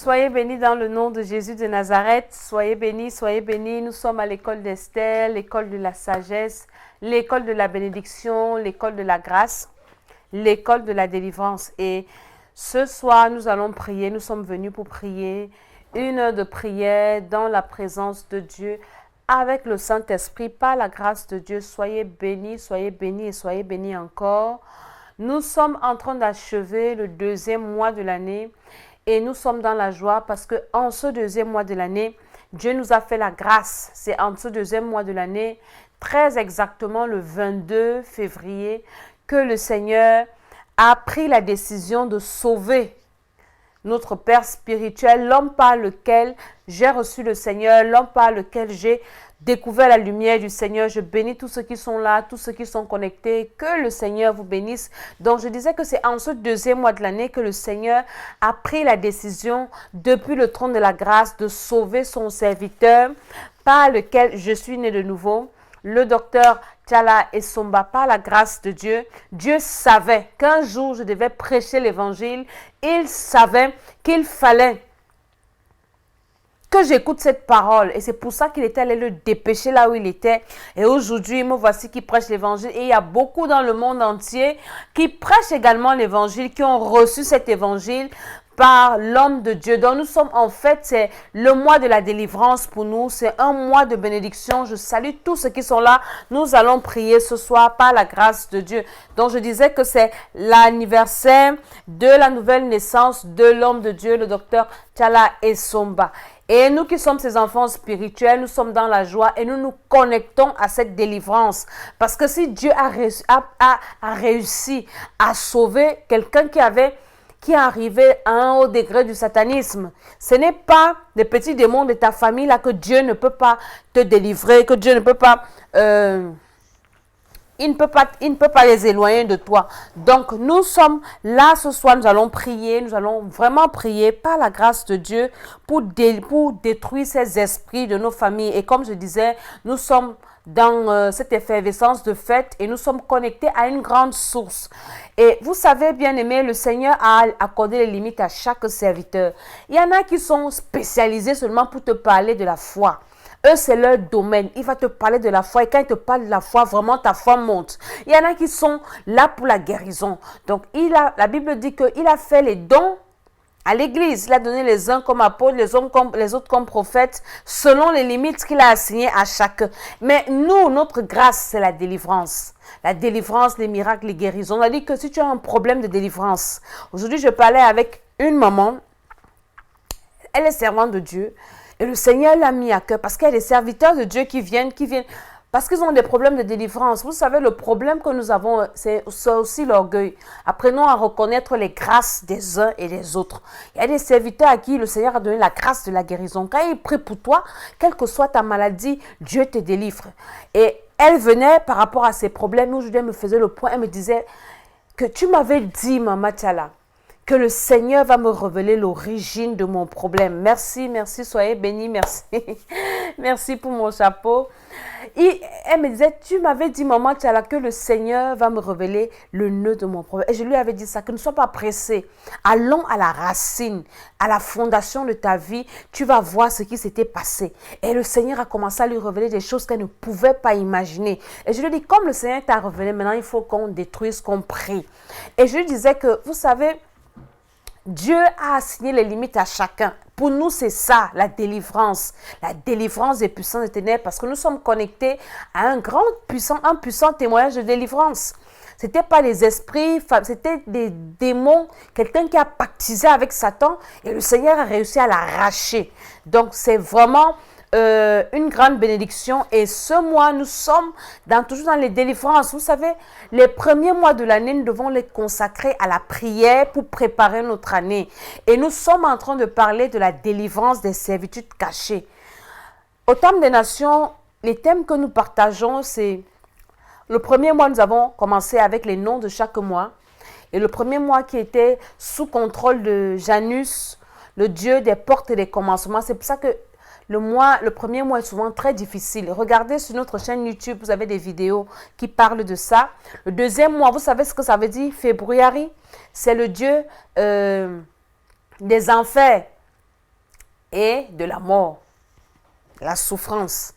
Soyez bénis dans le nom de Jésus de Nazareth. Soyez bénis, soyez bénis. Nous sommes à l'école d'Esther, l'école de la sagesse, l'école de la bénédiction, l'école de la grâce, l'école de la délivrance. Et ce soir, nous allons prier. Nous sommes venus pour prier une heure de prière dans la présence de Dieu avec le Saint-Esprit, par la grâce de Dieu. Soyez bénis et soyez bénis encore. Nous sommes en train d'achever le deuxième mois de l'année. Et nous sommes dans la joie parce qu'en ce deuxième mois de l'année, Dieu nous a fait la grâce. C'est en ce deuxième mois de l'année, très exactement le 22 février, que le Seigneur a pris la décision de sauver notre Père spirituel, l'homme par lequel j'ai reçu le Seigneur, l'homme par lequel j'ai découvert la lumière du Seigneur. Je bénis tous ceux qui sont là, tous ceux qui sont connectés. Que le Seigneur vous bénisse. Donc, je disais que c'est en ce deuxième mois de l'année que le Seigneur a pris la décision, depuis le trône de la grâce, de sauver son serviteur par lequel je suis né de nouveau. Le docteur Tchala Essomba, par la grâce de Dieu, Dieu savait qu'un jour je devais prêcher l'évangile. Il savait qu'il fallait que j'écoute cette parole. Et c'est pour ça qu'il était allé le dépêcher là où il était. Et aujourd'hui, me voici qui prêche l'évangile. Et il y a beaucoup dans le monde entier qui prêchent également l'évangile, qui ont reçu cet évangile par l'homme de Dieu. Donc nous sommes en fait, c'est le mois de la délivrance pour nous. C'est un mois de bénédiction. Je salue tous ceux qui sont là. Nous allons prier ce soir par la grâce de Dieu. Donc je disais que c'est l'anniversaire de la nouvelle naissance de l'homme de Dieu, le docteur Tchala Essomba. Et nous qui sommes ses enfants spirituels, nous sommes dans la joie et nous nous connectons à cette délivrance. Parce que si Dieu a réussi à sauver quelqu'un qui est arrivé à un haut degré du satanisme, ce n'est pas des petits démons de ta famille là que Dieu ne peut pas te délivrer, que Dieu ne peut pas... Il ne peut pas les éloigner de toi. Donc, nous sommes là ce soir, nous allons prier, nous allons vraiment prier par la grâce de Dieu pour détruire ces esprits de nos familles. Et comme je disais, nous sommes dans cette effervescence de fête et nous sommes connectés à une grande source. Et vous savez, bien aimé, le Seigneur a accordé les limites à chaque serviteur. Il y en a qui sont spécialisés seulement pour te parler de la foi. Eux, c'est leur domaine. Il va te parler de la foi. Et quand il te parle de la foi, vraiment, ta foi monte. Il y en a qui sont là pour la guérison. Donc, la Bible dit qu'il a fait les dons à l'église. Il a donné les uns comme apôtres, les autres comme prophètes, selon les limites qu'il a assignées à chacun. Mais nous, notre grâce, c'est la délivrance. La délivrance, les miracles, les guérisons. On a dit que si tu as un problème de délivrance. Aujourd'hui, je parlais avec une maman. Elle est servante de Dieu. Et le Seigneur l'a mis à cœur parce qu'il y a des serviteurs de Dieu qui viennent parce qu'ils ont des problèmes de délivrance. Vous savez, le problème que nous avons, c'est aussi l'orgueil. Apprenons à reconnaître les grâces des uns et des autres. Il y a des serviteurs à qui le Seigneur a donné la grâce de la guérison. Quand il prie pour toi, quelle que soit ta maladie, Dieu te délivre. Et elle venait par rapport à ses problèmes. Aujourd'hui, elle me faisait le point. Elle me disait que tu m'avais dit, Maman Tchala, que le Seigneur va me révéler l'origine de mon problème. Merci, soyez bénis, merci. Merci pour mon chapeau. Et elle me disait, tu m'avais dit, Maman Tchala, que le Seigneur va me révéler le nœud de mon problème. Et je lui avais dit ça, que ne sois pas pressé. Allons à la racine, à la fondation de ta vie. Tu vas voir ce qui s'était passé. Et le Seigneur a commencé à lui révéler des choses qu'elle ne pouvait pas imaginer. Et je lui ai dit, comme le Seigneur t'a révélé, maintenant il faut qu'on détruise, qu'on prie. Et je lui disais que, vous savez, Dieu a assigné les limites à chacun. Pour nous, c'est ça, la délivrance. La délivrance des puissants des ténèbres, parce que nous sommes connectés à un puissant témoignage de délivrance. Ce n'était pas les esprits, c'était des démons, quelqu'un qui a pactisé avec Satan et le Seigneur a réussi à l'arracher. Donc, c'est vraiment une grande bénédiction. Et ce mois, nous sommes toujours dans les délivrances. Vous savez, les premiers mois de l'année, nous devons les consacrer à la prière pour préparer notre année. Et nous sommes en train de parler de la délivrance des servitudes cachées. Au Temple des Nations, les thèmes que nous partageons, c'est... Le premier mois, nous avons commencé avec les noms de chaque mois. Et le premier mois qui était sous contrôle de Janus, le dieu des portes et des commencements. C'est pour ça que le premier mois est souvent très difficile. Regardez sur notre chaîne YouTube, vous avez des vidéos qui parlent de ça. Le deuxième mois, vous savez ce que ça veut dire? Février, c'est le dieu des enfers. et de la mort, la souffrance.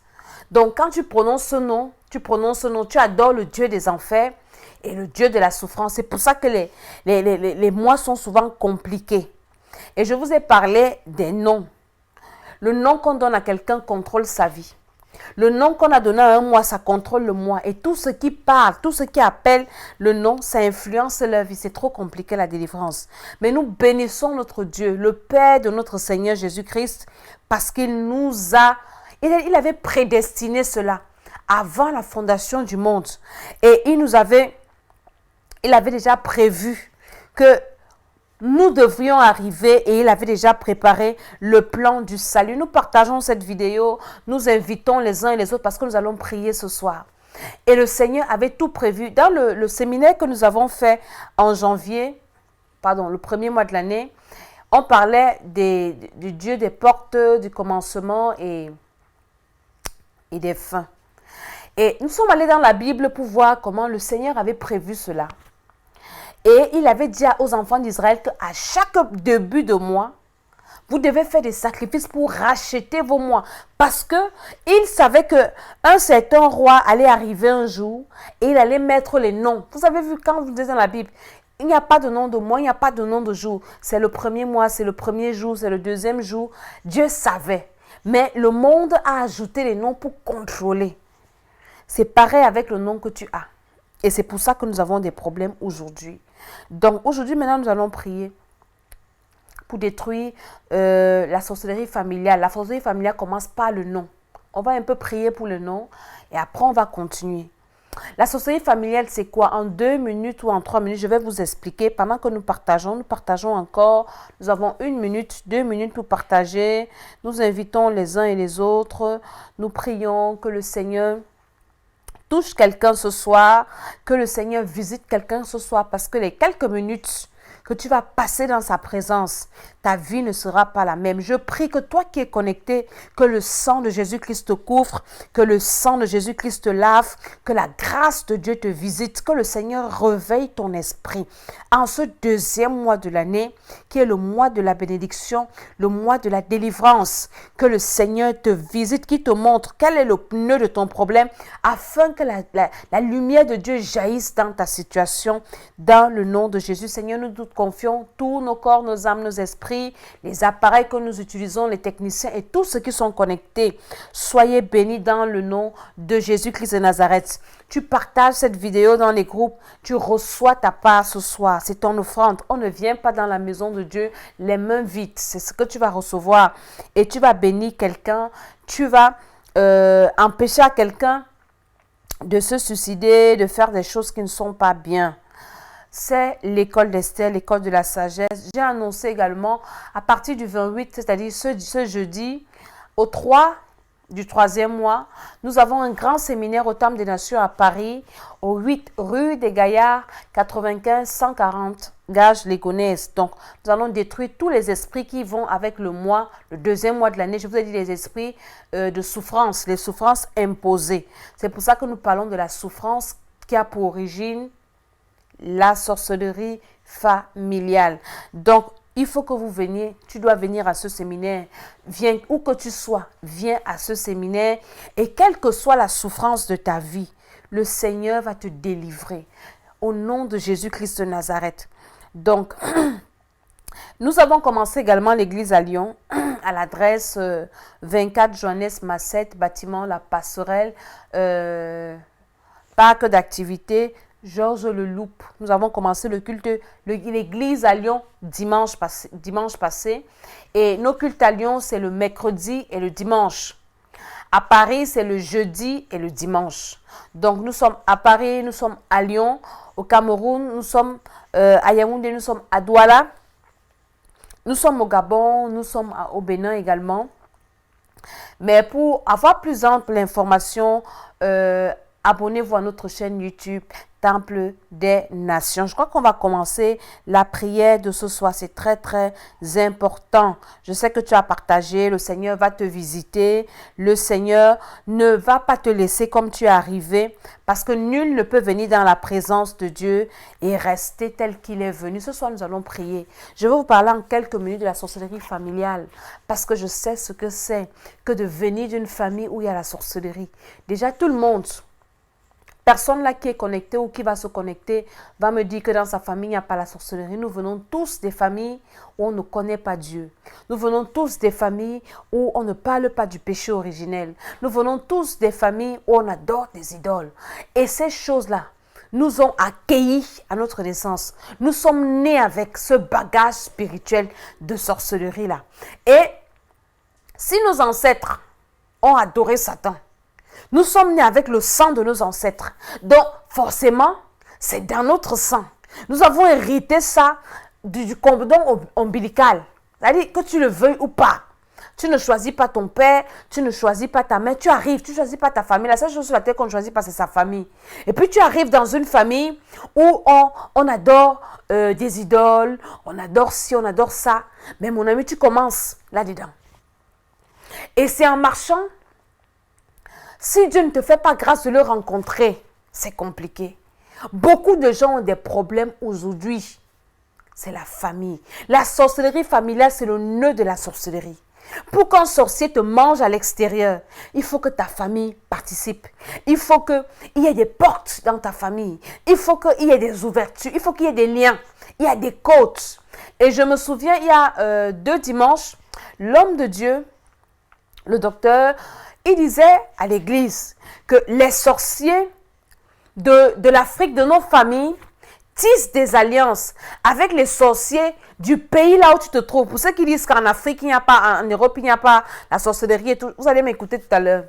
Donc, quand tu prononces ce nom, tu adores le Dieu des enfers et le Dieu de la souffrance. C'est pour ça que les mois sont souvent compliqués. Et je vous ai parlé des noms. Le nom qu'on donne à quelqu'un contrôle sa vie. Le nom qu'on a donné à un mois, ça contrôle le mois. Et tout ce qui parle, tout ce qui appelle le nom, ça influence leur vie. C'est trop compliqué la délivrance. Mais nous bénissons notre Dieu, le Père de notre Seigneur Jésus-Christ, parce qu'il nous a, il avait prédestiné cela avant la fondation du monde. Et il avait déjà prévu que nous devrions arriver et il avait déjà préparé le plan du salut. Nous partageons cette vidéo, nous invitons les uns et les autres parce que nous allons prier ce soir. Et le Seigneur avait tout prévu. Dans le séminaire que nous avons fait en janvier, le premier mois de l'année, on parlait du Dieu des portes, du commencement et des fins. Et nous sommes allés dans la Bible pour voir comment le Seigneur avait prévu cela. Et il avait dit aux enfants d'Israël qu'à chaque début de mois, vous devez faire des sacrifices pour racheter vos mois. Parce qu'il savait qu'un certain roi allait arriver un jour et il allait mettre les noms. Vous avez vu quand vous lisez dans la Bible, il n'y a pas de nom de mois, il n'y a pas de nom de jour. C'est le premier mois, c'est le premier jour, c'est le deuxième jour. Dieu savait. Mais le monde a ajouté les noms pour contrôler. C'est pareil avec le nom que tu as. Et c'est pour ça que nous avons des problèmes aujourd'hui. Donc aujourd'hui, maintenant, nous allons prier pour détruire la sorcellerie familiale. La sorcellerie familiale commence par le nom. On va un peu prier pour le nom et après on va continuer. La sorcellerie familiale, c'est quoi? En 2 minutes ou en 3 minutes, je vais vous expliquer. Pendant que nous partageons encore. Nous avons 1 minute, 2 minutes pour partager. Nous invitons les uns et les autres. Nous prions que le Seigneur touche quelqu'un ce soir, que le Seigneur visite quelqu'un ce soir, parce que les quelques minutes que tu vas passer dans sa présence, ta vie ne sera pas la même. Je prie que toi qui es connecté, que le sang de Jésus-Christ te couvre, que le sang de Jésus-Christ te lave, que la grâce de Dieu te visite, que le Seigneur réveille ton esprit. En ce 2e mois de l'année, qui est le mois de la bénédiction, le mois de la délivrance, que le Seigneur te visite, qui te montre quel est le nœud de ton problème, afin que la lumière de Dieu jaillisse dans ta situation, dans le nom de Jésus. Seigneur, nous te confions tous nos corps, nos âmes, nos esprits, les appareils que nous utilisons, les techniciens et tous ceux qui sont connectés. Soyez bénis dans le nom de Jésus-Christ de Nazareth. Tu partages cette vidéo dans les groupes, tu reçois ta part ce soir. C'est ton offrande. On ne vient pas dans la maison de Dieu les mains vides. C'est ce que tu vas recevoir. Et tu vas bénir quelqu'un. Tu vas empêcher à quelqu'un de se suicider, de faire des choses qui ne sont pas bien. C'est l'école d'Esther, l'école de la sagesse. J'ai annoncé également à partir du 28, c'est-à-dire ce jeudi, au 3 du 3e mois, nous avons un grand séminaire au Temple des Nations à Paris, au 8 rue des Gaillards, 95 140 Gages-les-Gonesse. Donc, nous allons détruire tous les esprits qui vont avec le mois, le 2e mois de l'année. Je vous ai dit les esprits de souffrance, les souffrances imposées. C'est pour ça que nous parlons de la souffrance qui a pour origine la sorcellerie familiale. Donc, il faut que vous veniez, tu dois venir à ce séminaire. Viens où que tu sois, viens à ce séminaire. Et quelle que soit la souffrance de ta vie, le Seigneur va te délivrer. Au nom de Jésus-Christ de Nazareth. Donc, nous avons commencé également l'église à Lyon, à l'adresse 24 Joannès Massette, bâtiment La Passerelle, parc d'activités, Georges Le Loup. Nous avons commencé le culte, l'église à Lyon dimanche passé. Et nos cultes à Lyon, c'est le mercredi et le dimanche. À Paris, c'est le jeudi et le dimanche. Donc, nous sommes à Paris, nous sommes à Lyon. Au Cameroun, nous sommes à Yaoundé, nous sommes à Douala. Nous sommes au Gabon, nous sommes au Bénin également. Mais pour avoir plus ample information, abonnez-vous à notre chaîne YouTube. temple des nations. Je crois qu'on va commencer la prière de ce soir. C'est très, très important. Je sais que tu as partagé. Le Seigneur va te visiter. Le Seigneur ne va pas te laisser comme tu es arrivé, parce que nul ne peut venir dans la présence de Dieu et rester tel qu'il est venu. Ce soir, nous allons prier. Je vais vous parler en quelques minutes de la sorcellerie familiale, parce que je sais ce que c'est que de venir d'une famille où il y a la sorcellerie. Déjà, tout le monde, personne là qui est connecté ou qui va se connecter va me dire que dans sa famille, il n'y a pas la sorcellerie. Nous venons tous des familles où on ne connaît pas Dieu. Nous venons tous des familles où on ne parle pas du péché originel. Nous venons tous des familles où on adore des idoles. Et ces choses-là nous ont accueillis à notre naissance. Nous sommes nés avec ce bagage spirituel de sorcellerie-là. Et si nos ancêtres ont adoré Satan, nous sommes nés avec le sang de nos ancêtres. Donc, forcément, c'est dans notre sang. Nous avons hérité ça du cordon ombilical. C'est-à-dire que tu le veuilles ou pas. Tu ne choisis pas ton père, tu ne choisis pas ta mère, tu arrives, tu ne choisis pas ta famille. La seule chose sur la terre qu'on ne choisit pas, c'est sa famille. Et puis tu arrives dans une famille où on adore des idoles, on adore ci, on adore ça. Mais mon ami, tu commences là-dedans. Et c'est en marchant. Si Dieu ne te fait pas grâce de le rencontrer, c'est compliqué. Beaucoup de gens ont des problèmes aujourd'hui. C'est la famille. La sorcellerie familiale, c'est le nœud de la sorcellerie. Pour qu'un sorcier te mange à l'extérieur, il faut que ta famille participe. Il faut qu'il y ait des portes dans ta famille. Il faut qu'il y ait des ouvertures. Il faut qu'il y ait des liens. Il y a des côtes. Et je me souviens, il y a 2 dimanches, l'homme de Dieu, le docteur, il disait à l'église que les sorciers de l'Afrique, de nos familles, tissent des alliances avec les sorciers du pays là où tu te trouves. Pour ceux qui disent qu'en Afrique, il n'y a pas, en Europe, il n'y a pas la sorcellerie et tout, vous allez m'écouter tout à l'heure.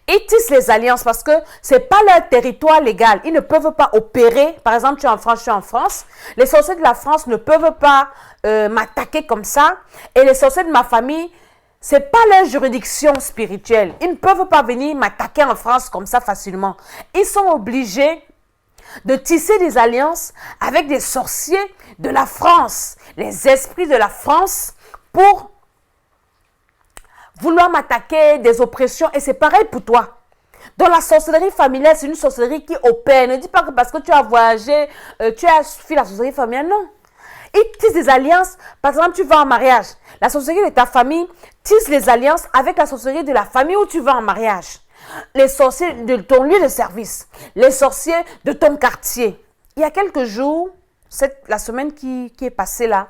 Ils tissent les alliances parce que ce n'est pas leur territoire légal. Ils ne peuvent pas opérer. Par exemple, tu es en France, je suis en France. Les sorciers de la France ne peuvent pas m'attaquer comme ça. Et les sorciers de ma famille, ce n'est pas leur juridiction spirituelle. Ils ne peuvent pas venir m'attaquer en France comme ça facilement. Ils sont obligés de tisser des alliances avec des sorciers de la France, les esprits de la France, pour vouloir m'attaquer, des oppressions. Et c'est pareil pour toi. Dans la sorcellerie familiale, c'est une sorcellerie qui opère. Ne dis pas que parce que tu as voyagé, tu as fui la sorcellerie familiale. Non. Ils tissent des alliances. Par exemple, tu vas en mariage. La sorcellerie de ta famille tisse les alliances avec la sorcellerie de la famille où tu vas en mariage. Les sorciers de ton lieu de service. Les sorciers de ton quartier. Il y a quelques jours, la semaine qui est passée là,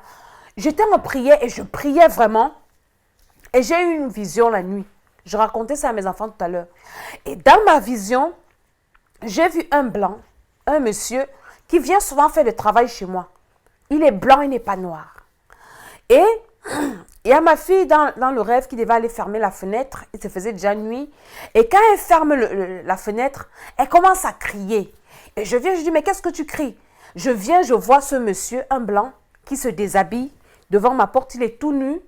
j'étais en prière et je priais vraiment. Et j'ai eu une vision la nuit. Je racontais ça à mes enfants tout à l'heure. Et dans ma vision, j'ai vu un blanc, un monsieur, qui vient souvent faire le travail chez moi. Il est blanc, il n'est pas noir. Et il y a ma fille dans le rêve qui devait aller fermer la fenêtre. Il se faisait déjà nuit. Et quand elle ferme la fenêtre, elle commence à crier. Et je viens, je dis, mais qu'est-ce que tu cries? Je viens, je vois ce monsieur, un blanc, qui se déshabille devant ma porte. Il est tout nu.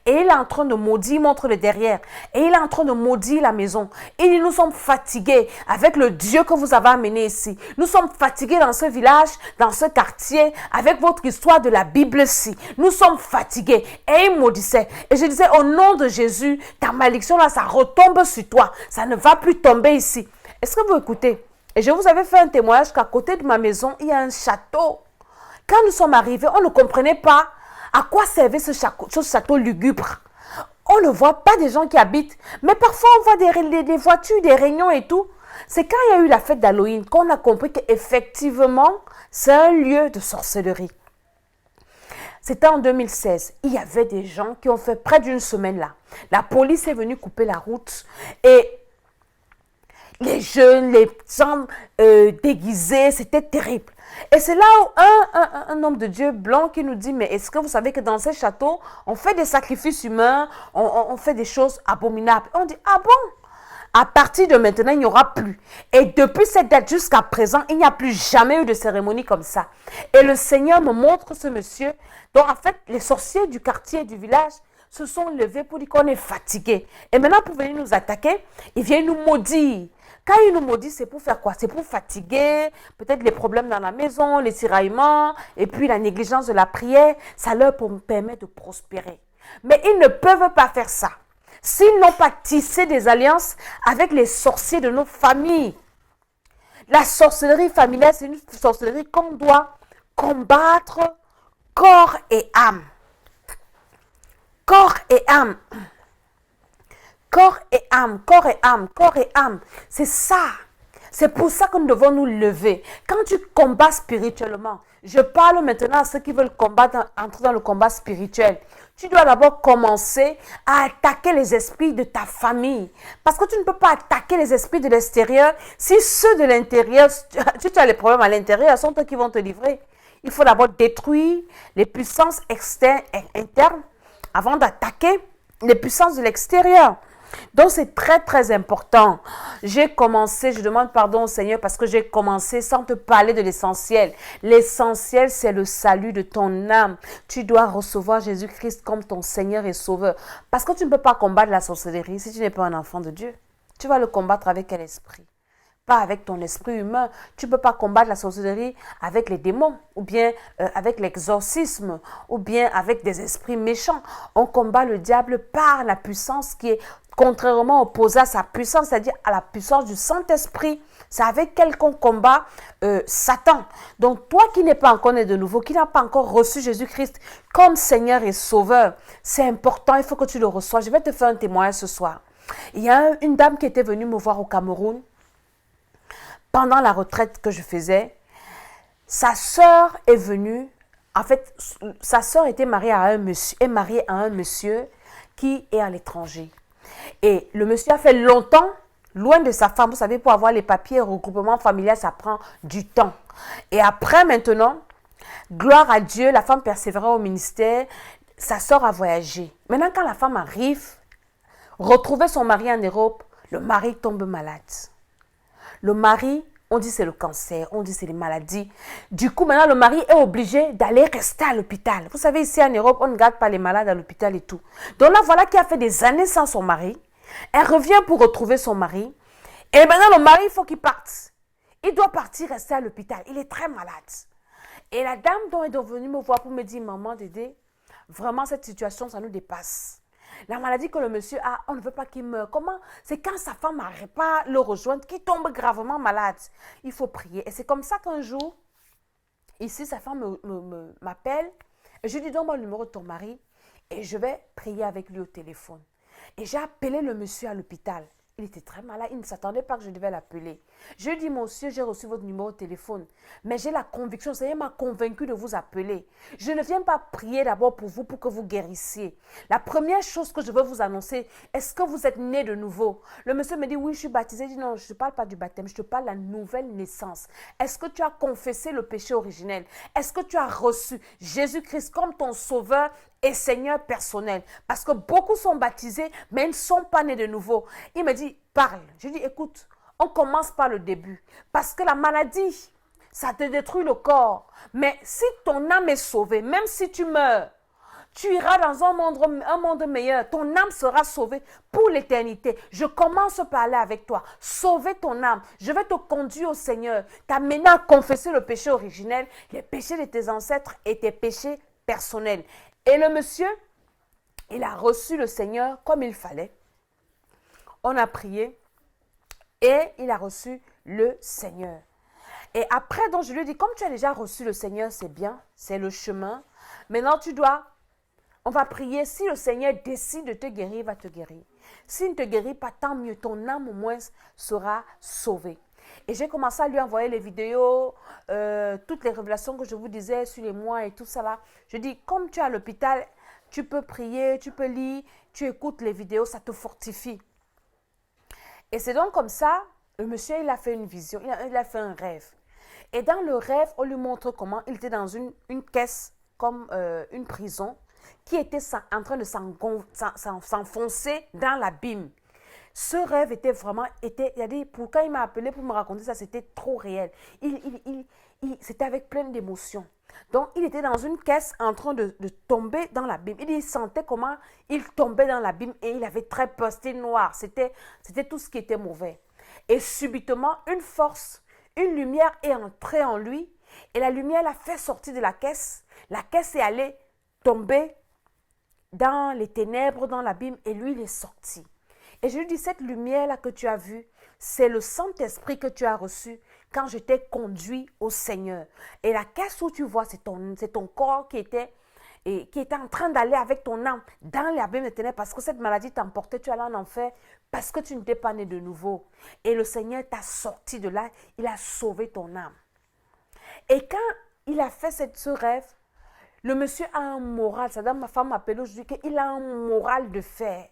Et il est en train de maudire, il montre le derrière. Et il est en train de maudire la maison. Et dit, nous sommes fatigués avec le Dieu que vous avez amené ici. Nous sommes fatigués dans ce village, dans ce quartier, avec votre histoire de la Bible-ci. Nous sommes fatigués. Et il maudissait. Et je disais, au nom de Jésus, ta malédiction là, ça retombe sur toi. Ça ne va plus tomber ici. Est-ce que vous écoutez? Et je vous avais fait un témoignage qu'à côté de ma maison, il y a un château. Quand nous sommes arrivés, on ne comprenait pas à quoi servait ce château lugubre. On ne voit pas des gens qui habitent, mais parfois on voit des voitures, des réunions et tout. C'est quand il y a eu la fête d'Halloween qu'on a compris qu'effectivement, c'est un lieu de sorcellerie. C'était en 2016. Il y avait des gens qui ont fait près d'une semaine là. La police est venue couper la route et les jeunes, les gens déguisés, c'était terrible. Et c'est là où un homme de Dieu blanc qui nous dit, mais est-ce que vous savez que dans ces châteaux, on fait des sacrifices humains, on fait des choses abominables. On dit, ah bon? À partir de maintenant, il n'y aura plus. Et depuis cette date jusqu'à présent, il n'y a plus jamais eu de cérémonie comme ça. Et le Seigneur me montre ce monsieur. Donc en fait, les sorciers du quartier, du village, se sont levés pour dire qu'on est fatigué. Et maintenant, pour venir nous attaquer, ils viennent nous maudire. Quand ils nous maudissent, c'est pour faire quoi? C'est pour fatiguer, peut-être les problèmes dans la maison, les tiraillements, et puis la négligence de la prière. Ça leur permet de prospérer. Mais ils ne peuvent pas faire ça s'ils n'ont pas tissé des alliances avec les sorciers de nos familles. La sorcellerie familiale, c'est une sorcellerie qu'on doit combattre corps et âme. Corps et âme. Corps et âme, corps et âme, corps et âme. C'est ça. C'est pour ça que nous devons nous lever. Quand tu combats spirituellement, je parle maintenant à ceux qui veulent combattre, entrer dans le combat spirituel. Tu dois d'abord commencer à attaquer les esprits de ta famille. Parce que tu ne peux pas attaquer les esprits de l'extérieur si ceux de l'intérieur, si tu as les problèmes à l'intérieur, ce sont eux qui vont te livrer. Il faut d'abord détruire les puissances externes et internes avant d'attaquer les puissances de l'extérieur. Donc, c'est très, très important. J'ai commencé, je demande pardon au Seigneur parce que j'ai commencé sans te parler de l'essentiel. L'essentiel, c'est le salut de ton âme. Tu dois recevoir Jésus-Christ comme ton Seigneur et Sauveur. Parce que tu ne peux pas combattre la sorcellerie si tu n'es pas un enfant de Dieu. Tu vas le combattre avec quel esprit? Pas avec ton esprit humain. Tu ne peux pas combattre la sorcellerie avec les démons, ou bien avec l'exorcisme, ou bien avec des esprits méchants. On combat le diable par la puissance qui est contrairement opposée à sa puissance, c'est-à-dire à la puissance du Saint-Esprit. C'est avec elle qu'on combat Satan. Donc toi qui n'es pas encore né de nouveau, qui n'as pas encore reçu Jésus-Christ comme Seigneur et Sauveur, c'est important, il faut que tu le reçoives. Je vais te faire un témoignage ce soir. Il y a une dame qui était venue me voir au Cameroun. Pendant la retraite que je faisais, sa sœur est venue. En fait, sa sœur était mariée à un monsieur qui est à l'étranger. Et le monsieur a fait longtemps loin de sa femme. Vous savez, pour avoir les papiers, regroupement familial, ça prend du temps. Et après, maintenant, gloire à Dieu, la femme persévérait au ministère. Sa sœur a voyagé. Maintenant, quand la femme arrive, retrouver son mari en Europe, le mari tombe malade. Le mari, on dit c'est le cancer, on dit c'est les maladies. Du coup, maintenant, le mari est obligé d'aller rester à l'hôpital. Vous savez, ici en Europe, on ne garde pas les malades à l'hôpital et tout. Donc là, voilà qui a fait des années sans son mari. Elle revient pour retrouver son mari. Et maintenant, le mari, il faut qu'il parte. Il doit partir rester à l'hôpital. Il est très malade. Et la dame dont est venue me voir pour me dire, maman, Dédé, vraiment, cette situation, ça nous dépasse. La maladie que le monsieur a, on ne veut pas qu'il meure. Comment? C'est quand sa femme n'arrive pas à le rejoindre qu'il tombe gravement malade. Il faut prier. Et c'est comme ça qu'un jour, ici, sa femme m'appelle. Et je lui dis, donne-moi le numéro de ton mari. Et je vais prier avec lui au téléphone. Et j'ai appelé le monsieur à l'hôpital. Il était très malade, il ne s'attendait pas que je devais l'appeler. Je lui ai dit, monsieur, j'ai reçu votre numéro de téléphone, mais j'ai la conviction, le Seigneur m'a convaincu de vous appeler. Je ne viens pas prier d'abord pour vous, pour que vous guérissiez. La première chose que je veux vous annoncer, est-ce que vous êtes né de nouveau? Le monsieur me dit, oui, je suis baptisé. Je dis, non, je ne te parle pas du baptême, je te parle de la nouvelle naissance. Est-ce que tu as confessé le péché originel? Est-ce que tu as reçu Jésus-Christ comme ton sauveur et Seigneur personnel? Parce que beaucoup sont baptisés, mais ils ne sont pas nés de nouveau. Il me dit, parle. Je dis, écoute, on commence par le début. Parce que la maladie, ça te détruit le corps. Mais si ton âme est sauvée, même si tu meurs, tu iras dans un monde meilleur. Ton âme sera sauvée pour l'éternité. Je commence par aller avec toi. Sauver ton âme. Je vais te conduire au Seigneur. T'amener à confesser le péché originel, les péchés de tes ancêtres et tes péchés personnels. Et le monsieur, il a reçu le Seigneur comme il fallait. On a prié et il a reçu le Seigneur. Et après, donc, je lui ai dit, comme tu as déjà reçu le Seigneur, c'est bien, c'est le chemin. Maintenant, on va prier. Si le Seigneur décide de te guérir, il va te guérir. S'il ne te guérit pas, tant mieux, ton âme au moins sera sauvée. Et j'ai commencé à lui envoyer les vidéos, toutes les révélations que je vous disais sur les mois et tout ça là. Je dis, comme tu es à l'hôpital, tu peux prier, tu peux lire, tu écoutes les vidéos, ça te fortifie. Et c'est donc comme ça, le monsieur, il a fait une vision, il a fait un rêve. Et dans le rêve, on lui montre comment il était dans une caisse, comme une prison, qui était en train de s'enfoncer dans l'abîme. Ce rêve était vraiment, quand il m'a appelé pour me raconter ça, c'était trop réel. C'était avec plein d'émotions. Donc, il était dans une caisse en train de tomber dans l'abîme. Il sentait comment il tombait dans l'abîme et il avait très peur, c'était noir, c'était tout ce qui était mauvais. Et subitement, une force, une lumière est entrée en lui et la lumière l'a fait sortir de la caisse. La caisse est allée tomber dans les ténèbres, dans l'abîme et lui, il est sorti. Et je lui dis, cette lumière-là que tu as vue, c'est le Saint-Esprit que tu as reçu quand je t'ai conduit au Seigneur. Et la caisse où tu vois, c'est ton corps qui était en train d'aller avec ton âme dans l'abîme des ténèbres parce que cette maladie t'emportait, tu allais en enfer parce que tu n'étais pas né de nouveau. Et le Seigneur t'a sorti de là, il a sauvé ton âme. Et quand il a fait ce rêve, le monsieur a un moral, c'est-à-dire ma femme m'appelle aujourd'hui qu'il a un moral de fer.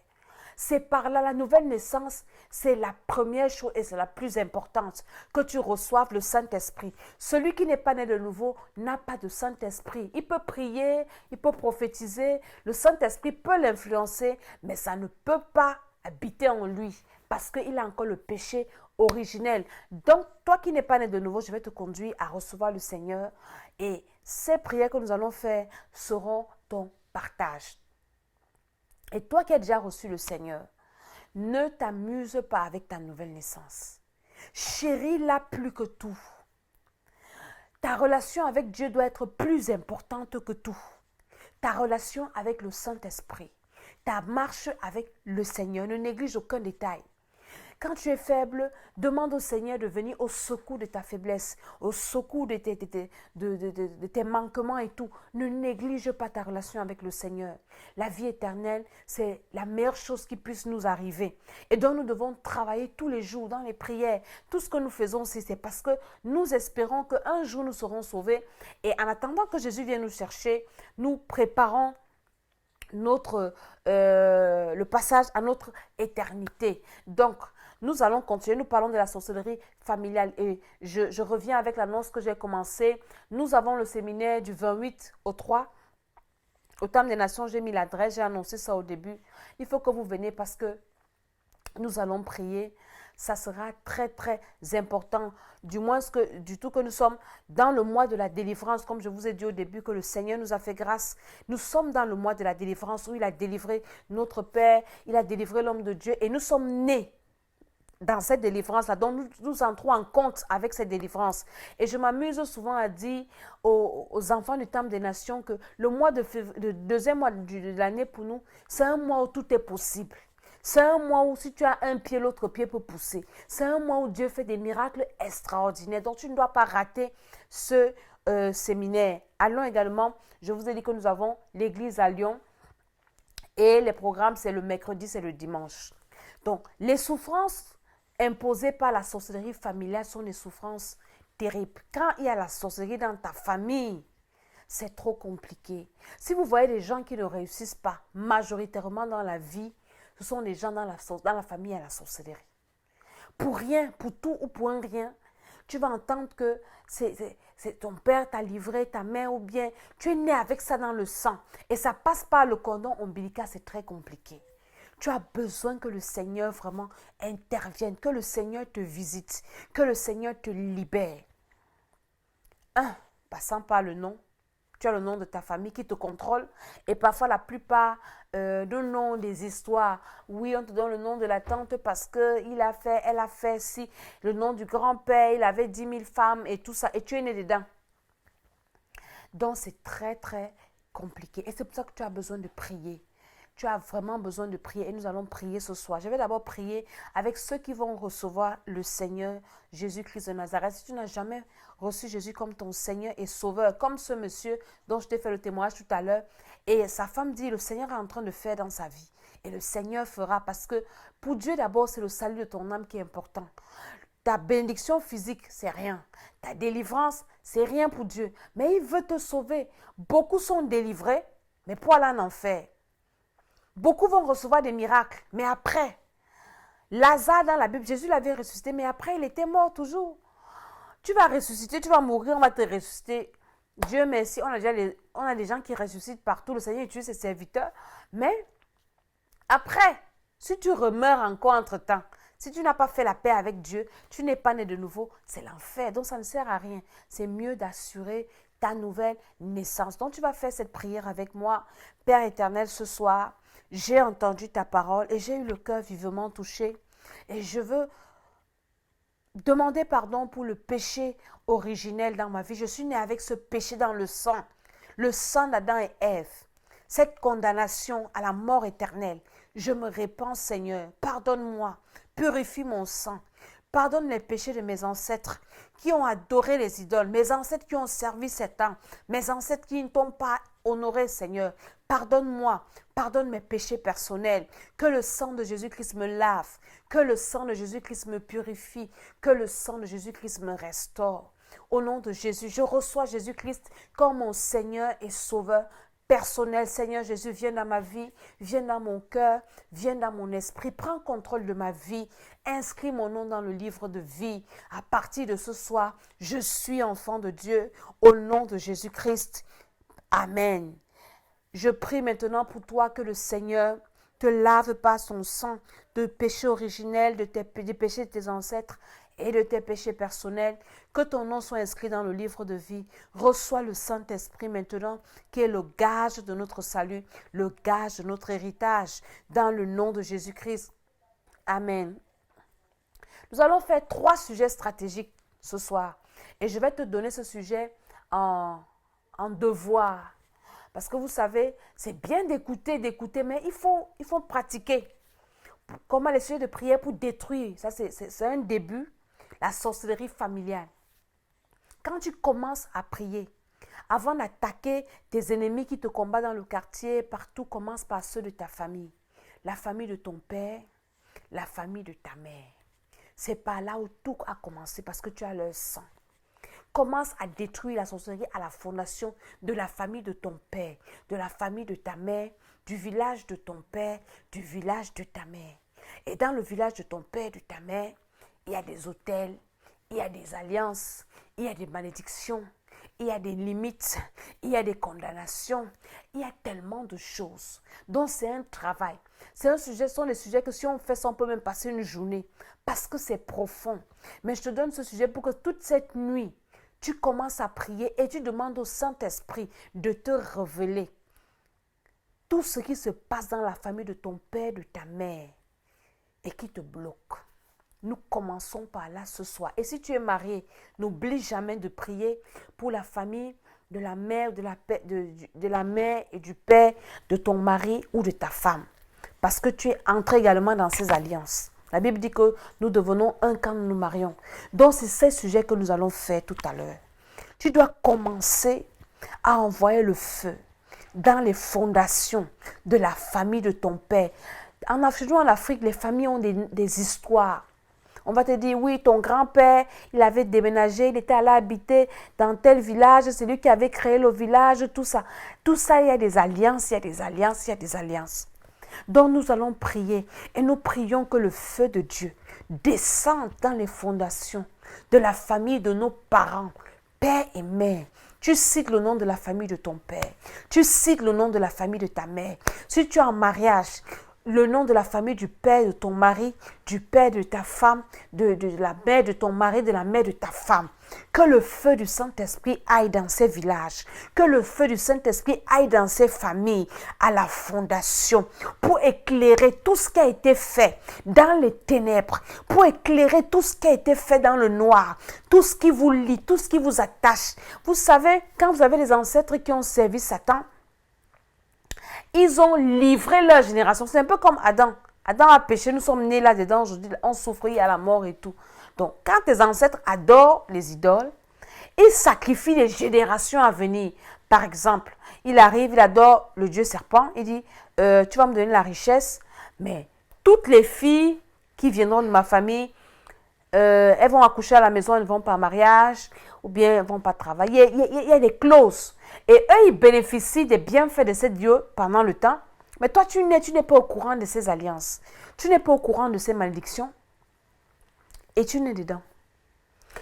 C'est par là, la nouvelle naissance, c'est la première chose et c'est la plus importante, que tu reçoives le Saint-Esprit. Celui qui n'est pas né de nouveau n'a pas de Saint-Esprit. Il peut prier, il peut prophétiser, le Saint-Esprit peut l'influencer, mais ça ne peut pas habiter en lui parce qu'il a encore le péché originel. Donc, toi qui n'es pas né de nouveau, je vais te conduire à recevoir le Seigneur et ces prières que nous allons faire seront ton partage. Et toi qui as déjà reçu le Seigneur, ne t'amuse pas avec ta nouvelle naissance. Chéris-la plus que tout. Ta relation avec Dieu doit être plus importante que tout. Ta relation avec le Saint-Esprit, ta marche avec le Seigneur, ne néglige aucun détail. Quand tu es faible, demande au Seigneur de venir au secours de ta faiblesse, au secours de tes manquements et tout. Ne néglige pas ta relation avec le Seigneur. La vie éternelle, c'est la meilleure chose qui puisse nous arriver. Et donc nous devons travailler tous les jours dans les prières. Tout ce que nous faisons aussi, c'est parce que nous espérons qu'un jour nous serons sauvés. Et en attendant que Jésus vienne nous chercher, nous préparons le passage à notre éternité. Donc, nous allons continuer. Nous parlons de la sorcellerie familiale et je reviens avec l'annonce que j'ai commencée. Nous avons le séminaire du 28 au 3. Au Temple des Nations, j'ai mis l'adresse, j'ai annoncé ça au début. Il faut que vous veniez parce que nous allons prier. Ça sera très très important, du tout que nous sommes dans le mois de la délivrance, comme je vous ai dit au début, que le Seigneur nous a fait grâce. Nous sommes dans le mois de la délivrance où il a délivré notre Père, il a délivré l'homme de Dieu et nous sommes nés dans cette délivrance-là. Donc nous entrons en compte avec cette délivrance. Et je m'amuse souvent à dire aux enfants du Temple des Nations que le mois le deuxième mois de l'année pour nous, c'est un mois où tout est possible. C'est un mois où si tu as un pied, l'autre pied peut pousser. C'est un mois où Dieu fait des miracles extraordinaires. Donc tu ne dois pas rater ce séminaire. À Lyon également, je vous ai dit que nous avons l'église à Lyon. Et les programmes, c'est le mercredi, c'est le dimanche. Donc les souffrances imposées par la sorcellerie familiale sont des souffrances terribles. Quand il y a la sorcellerie dans ta famille, c'est trop compliqué. Si vous voyez des gens qui ne réussissent pas majoritairement dans la vie, ce sont des gens dans la famille à la sorcellerie. Pour rien, pour tout ou pour un rien, tu vas entendre que c'est ton père t'a livré, ta mère ou bien tu es né avec ça dans le sang et ça passe par le cordon ombilical, c'est très compliqué. Tu as besoin que le Seigneur vraiment intervienne, que le Seigneur te visite, que le Seigneur te libère. Passant par le nom. Tu as le nom de ta famille qui te contrôle. Et parfois, la plupart de noms des histoires, oui, on te donne le nom de la tante parce qu'elle a fait, si. Le nom du grand-père, il avait 10 000 femmes et tout ça. Et tu es né dedans. Donc, c'est très, très compliqué. Et c'est pour ça que tu as besoin de prier. Tu as vraiment besoin de prier et nous allons prier ce soir. Je vais d'abord prier avec ceux qui vont recevoir le Seigneur Jésus-Christ de Nazareth. Si tu n'as jamais reçu Jésus comme ton Seigneur et Sauveur, comme ce monsieur dont je t'ai fait le témoignage tout à l'heure, et sa femme dit, le Seigneur est en train de faire dans sa vie. Et le Seigneur fera parce que pour Dieu d'abord, c'est le salut de ton âme qui est important. Ta bénédiction physique, c'est rien. Ta délivrance, c'est rien pour Dieu. Mais il veut te sauver. Beaucoup sont délivrés, mais pour aller en enfer. Beaucoup vont recevoir des miracles, mais après, Lazare dans la Bible, Jésus l'avait ressuscité, mais après, il était mort toujours. Tu vas ressusciter, tu vas mourir, on va te ressusciter. Dieu merci, on a des gens qui ressuscitent partout, le Seigneur utilise ses serviteurs, mais après, si tu remeurs encore entre-temps, si tu n'as pas fait la paix avec Dieu, tu n'es pas né de nouveau, c'est l'enfer, donc ça ne sert à rien. C'est mieux d'assurer ta nouvelle naissance. Donc tu vas faire cette prière avec moi. Père éternel, ce soir, j'ai entendu ta parole et j'ai eu le cœur vivement touché. Et je veux demander pardon pour le péché originel dans ma vie. Je suis née avec ce péché dans le sang d'Adam et Ève. Cette condamnation à la mort éternelle. Je me répands, Seigneur. Pardonne-moi. Purifie mon sang. Pardonne les péchés de mes ancêtres qui ont adoré les idoles, mes ancêtres qui ont servi Satan, mes ancêtres qui ne t'ont pas honoré, Seigneur. Pardonne-moi, pardonne mes péchés personnels. Que le sang de Jésus-Christ me lave, que le sang de Jésus-Christ me purifie, que le sang de Jésus-Christ me restaure. Au nom de Jésus, je reçois Jésus-Christ comme mon Seigneur et Sauveur personnel. Seigneur Jésus, viens dans ma vie, viens dans mon cœur, viens dans mon esprit, prends contrôle de ma vie, inscris mon nom dans le livre de vie. À partir de ce soir, je suis enfant de Dieu, au nom de Jésus-Christ. Amen. Je prie maintenant pour toi que le Seigneur te lave par son sang de péché originel, des péchés de tes ancêtres et de tes péchés personnels, que ton nom soit inscrit dans le livre de vie. Reçois le Saint-Esprit maintenant, qui est le gage de notre salut, le gage de notre héritage, dans le nom de Jésus-Christ. Amen. Nous allons faire 3 sujets stratégiques ce soir. Et je vais te donner ce sujet en devoir. Parce que vous savez, c'est bien d'écouter, mais il faut pratiquer. Comment les sujets de prière pour détruire, ça c'est un début, la sorcellerie familiale. Quand tu commences à prier, avant d'attaquer tes ennemis qui te combattent dans le quartier, partout, commence par ceux de ta famille. La famille de ton père, la famille de ta mère. C'est par là où tout a commencé parce que tu as leur sang. Commence à détruire la sorcellerie à la fondation de la famille de ton père, de la famille de ta mère, du village de ton père, du village de ta mère. Et dans le village de ton père, de ta mère, il y a des autels, il y a des alliances, il y a des malédictions, il y a des limites, il y a des condamnations, il y a tellement de choses. Donc c'est un travail. Ce sont des sujets que si on fait ça, on peut même passer une journée parce que c'est profond. Mais je te donne ce sujet pour que toute cette nuit, tu commences à prier et tu demandes au Saint-Esprit de te révéler tout ce qui se passe dans la famille de ton père, de ta mère et qui te bloque. Nous commençons par là ce soir. Et si tu es marié, n'oublie jamais de prier pour la famille de la mère, de la mère et du père de ton mari ou de ta femme. Parce que tu es entré également dans ces alliances. La Bible dit que nous devenons un quand nous nous marions. Donc, c'est ces sujets que nous allons faire tout à l'heure. Tu dois commencer à envoyer le feu dans les fondations de la famille de ton père. En Afrique, les familles ont des histoires. On va te dire, oui, ton grand-père, il avait déménagé, il était allé habiter dans tel village, c'est lui qui avait créé le village, tout ça. Tout ça, il y a des alliances, il y a des alliances, il y a des alliances. Donc nous allons prier et nous prions que le feu de Dieu descende dans les fondations de la famille de nos parents, père et mère. Tu cites le nom de la famille de ton père, tu cites le nom de la famille de ta mère. Si tu es en mariage, le nom de la famille du père de ton mari, du père de ta femme, de la mère de ton mari, de la mère de ta femme. Que le feu du Saint-Esprit aille dans ces villages. Que le feu du Saint-Esprit aille dans ces familles, à la fondation, pour éclairer tout ce qui a été fait dans les ténèbres, pour éclairer tout ce qui a été fait dans le noir, tout ce qui vous lie, tout ce qui vous attache. Vous savez, quand vous avez des ancêtres qui ont servi Satan, ils ont livré leur génération. C'est un peu comme Adam. Adam a péché, nous sommes nés là-dedans. Aujourd'hui, on souffre, il y a la mort et tout. Donc, quand tes ancêtres adorent les idoles, ils sacrifient les générations à venir. Par exemple, il arrive, il adore le dieu serpent. Il dit, tu vas me donner la richesse, mais toutes les filles qui viendront de ma famille, elles vont accoucher à la maison, elles ne vont pas en mariage, ou bien elles ne vont pas travailler. Il y a des clauses. Et eux, ils bénéficient des bienfaits de ces dieux pendant le temps. Mais toi, tu n'es pas au courant de ces alliances. Tu n'es pas au courant de ces malédictions. Et tu n'es dedans.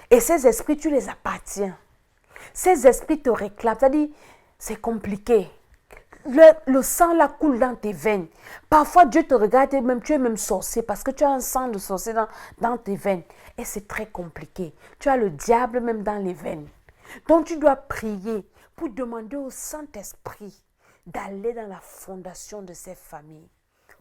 Et ces esprits, tu les appartiens. Ces esprits te réclament. C'est-à-dire, c'est compliqué. Le sang là coule dans tes veines. Parfois, Dieu te regarde et même, tu es même sorcier parce que tu as un sang de sorcier dans tes veines. Et c'est très compliqué. Tu as le diable même dans les veines. Donc, tu dois prier pour demander au Saint-Esprit d'aller dans la fondation de ces familles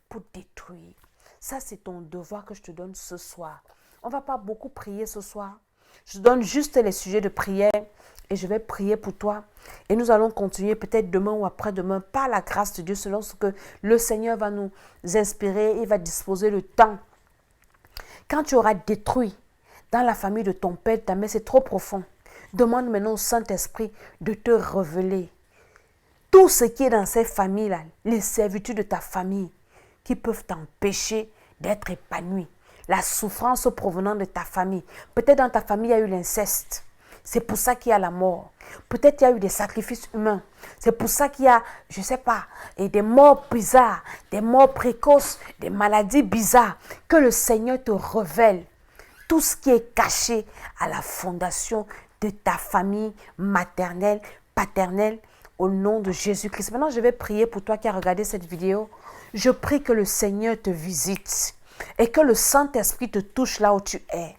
pour détruire. Ça, c'est ton devoir que je te donne ce soir. On ne va pas beaucoup prier ce soir. Je donne juste les sujets de prière et je vais prier pour toi. Et nous allons continuer peut-être demain ou après-demain par la grâce de Dieu selon ce que le Seigneur va nous inspirer. Il va disposer le temps. Quand tu auras détruit dans la famille de ton père, ta mère, c'est trop profond. Demande maintenant au Saint-Esprit de te révéler tout ce qui est dans ces familles-là, les servitudes de ta famille qui peuvent t'empêcher d'être épanoui. La souffrance provenant de ta famille. Peut-être dans ta famille, il y a eu l'inceste. C'est pour ça qu'il y a la mort. Peut-être il y a eu des sacrifices humains. C'est pour ça qu'il y a, je ne sais pas, et des morts bizarres, des morts précoces, des maladies bizarres. Que le Seigneur te révèle tout ce qui est caché à la fondation de ta famille maternelle, paternelle, au nom de Jésus-Christ. Maintenant, je vais prier pour toi qui as regardé cette vidéo. Je prie que le Seigneur te visite et que le Saint-Esprit te touche là où tu es.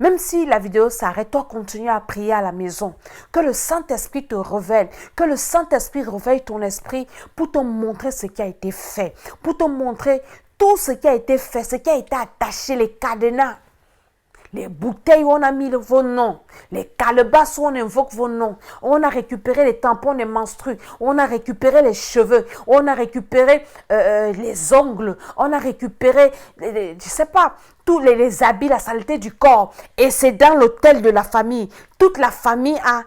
Même si la vidéo s'arrête, toi continue à prier à la maison. Que le Saint-Esprit te révèle, que le Saint-Esprit réveille ton esprit pour te montrer ce qui a été fait, pour te montrer tout ce qui a été fait, ce qui a été attaché, les cadenas. Les bouteilles où on a mis vos noms, les calebasses où on invoque vos noms, on a récupéré les tampons des menstrues, on a récupéré les cheveux, on a récupéré les ongles, on a récupéré, je sais pas, tous les habits, la saleté du corps. Et c'est dans l'autel de la famille. Toute la famille a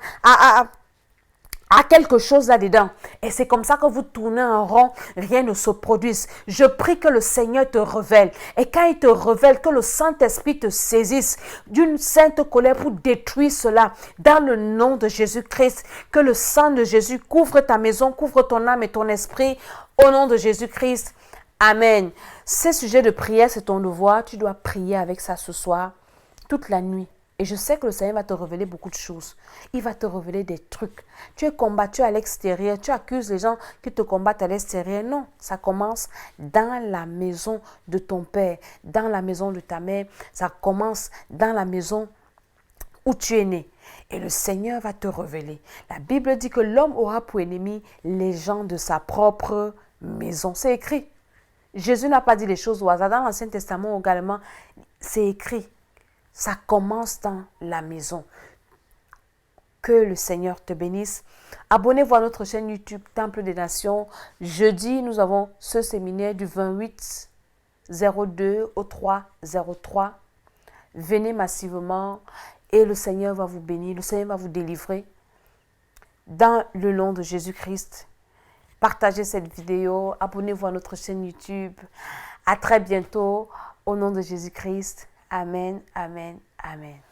quelque chose là-dedans. Et c'est comme ça que vous tournez en rond, rien ne se produit. Je prie que le Seigneur te révèle. Et quand il te révèle, que le Saint-Esprit te saisisse d'une sainte colère pour détruire cela. Dans le nom de Jésus-Christ, que le sang de Jésus couvre ta maison, couvre ton âme et ton esprit. Au nom de Jésus-Christ. Amen. Ces sujets de prière, c'est ton devoir. Tu dois prier avec ça ce soir, toute la nuit. Et je sais que le Seigneur va te révéler beaucoup de choses. Il va te révéler des trucs. Tu es combattu à l'extérieur. Tu accuses les gens qui te combattent à l'extérieur. Non, ça commence dans la maison de ton père, dans la maison de ta mère. Ça commence dans la maison où tu es né. Et le Seigneur va te révéler. La Bible dit que l'homme aura pour ennemi les gens de sa propre maison. C'est écrit. Jésus n'a pas dit les choses au hasard. Dans l'Ancien Testament également, c'est écrit. Ça commence dans la maison. Que le Seigneur te bénisse. Abonnez-vous à notre chaîne YouTube Temple des Nations. Jeudi, nous avons ce séminaire du 28-02 au 3-03. Venez massivement et le Seigneur va vous bénir. Le Seigneur va vous délivrer. Dans le nom de Jésus-Christ. Partagez cette vidéo. Abonnez-vous à notre chaîne YouTube. À très bientôt. Au nom de Jésus-Christ. Amen, amen, amen.